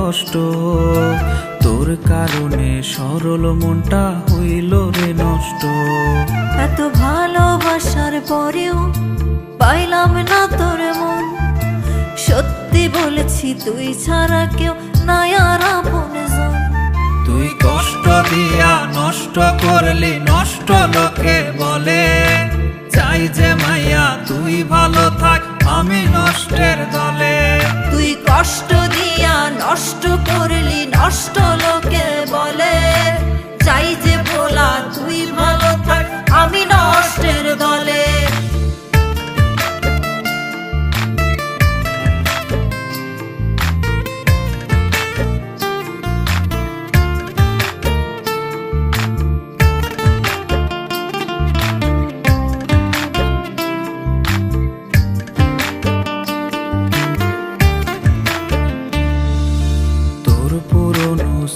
কষ্ট, তোর কারণে সরল মনটা হইল রে নষ্ট। এত ভালোবাসার পরেও পাইলাম না তোর মন, সত্যি বলেছি তুই ছাড়া কেউ নাই আর আপনজন। তুই কষ্ট দিয়া নষ্ট করলি, নষ্ট লোকে বলে। চাই যে মাইয়া তুই ভালো থাক, আমি নষ্টের দলে। তুই কষ্ট দিয়া নষ্ট করলি, নষ্ট লোকে বলে। চাই যে ভোলা তুই ভালো থাক, আমি নষ্টের দলে।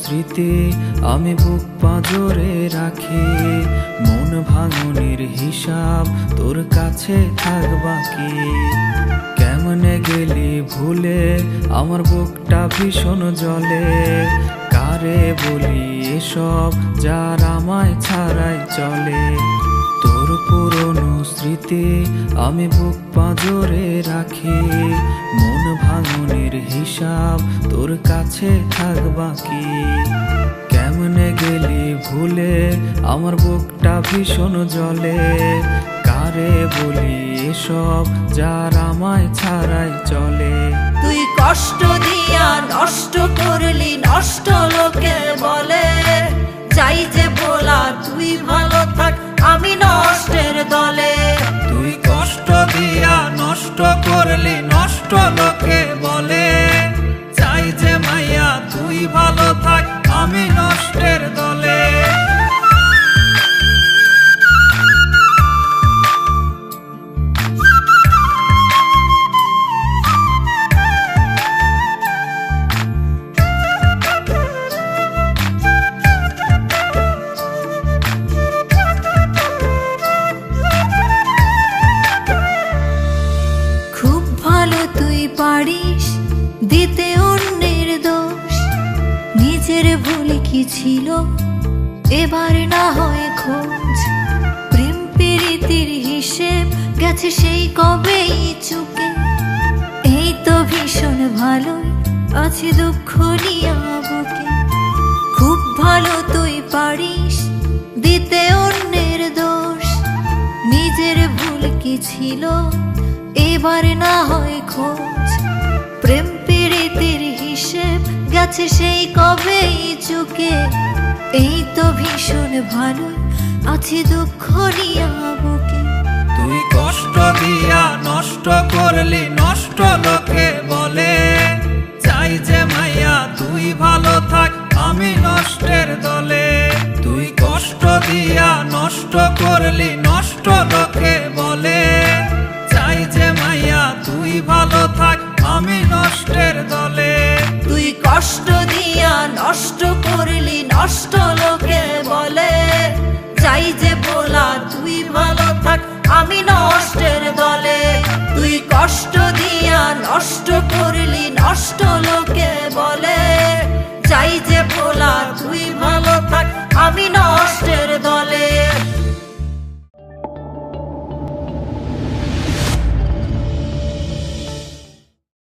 স্মৃতি আমি বুক পাঁজরে রাখি, মন ভাঙনের হিসাব তোর কাছে থাক বাকি। কেমনে গেলি ভুলে আমার বুকটা ভীষণ জ্বলে, কারে বলি এসব যার আমায় ছাড়াই চলে। তোর পুরনো স্মৃতি আমি বুক পাঁজরে রাখি, মন ভাঙনের হিসাব তোর কাছে থাক বাকি। কেমনে গেলি ভুলে আমার বুকটা ভীষণ জ্বলে, কারে বলি এসব যার আমায় ছাড়াই চলে। তুই কষ্ট দিয়া নষ্ট করলি, নষ্ট লোকে বলে। চাই যে বলা তুই ভালো থাক, আমি নষ্টের দলে। তুই কষ্ট দিয়া নষ্ট করলি, নষ্ট লোকে বলে। চাই যে মাইয়া তুই ভালো থাক, আমি নষ্টের দলে। পারিস দিতে অন্যের দোষ, নিজের ভুল কি ছিল এবার না হয় খোঁজ। প্রেম প্রীতির হিসেব গেছে সেই কবেই চুকে, এই তো ভীষণ ভালোই আছে দুঃখ নিয়া বুকে। খুব ভালো তুই পারিস দিতে অন্যের দোষ, নিজের ভুল কি ছিল এবার না হয় খোঁজ। প্রেম প্রীতির হিসেব গেছে সেই কবেই চুকে, এই তো ভীষণ ভালো আছে দুঃখ নিয়া বুকে। তুই কষ্ট দিয়া নষ্ট করলি, নষ্ট লোকে বলে। চাই যে মাইয়া তুই ভালো থাক, আমি নষ্টের দলে। তুই কষ্ট দিয়া নষ্ট করলি, নষ্ট লোকে বলে। চাই যে মাইয়া তুই ভালো থাক, আমি নষ্টের দলে। তুই কষ্ট দিয়া নষ্ট করলি, নষ্ট লোকে বলে। চাই যে বলা তুই ভালো থাক, আমি নষ্টের দলে। তুই কষ্ট দিয়া নষ্ট করলি, নষ্ট লোকে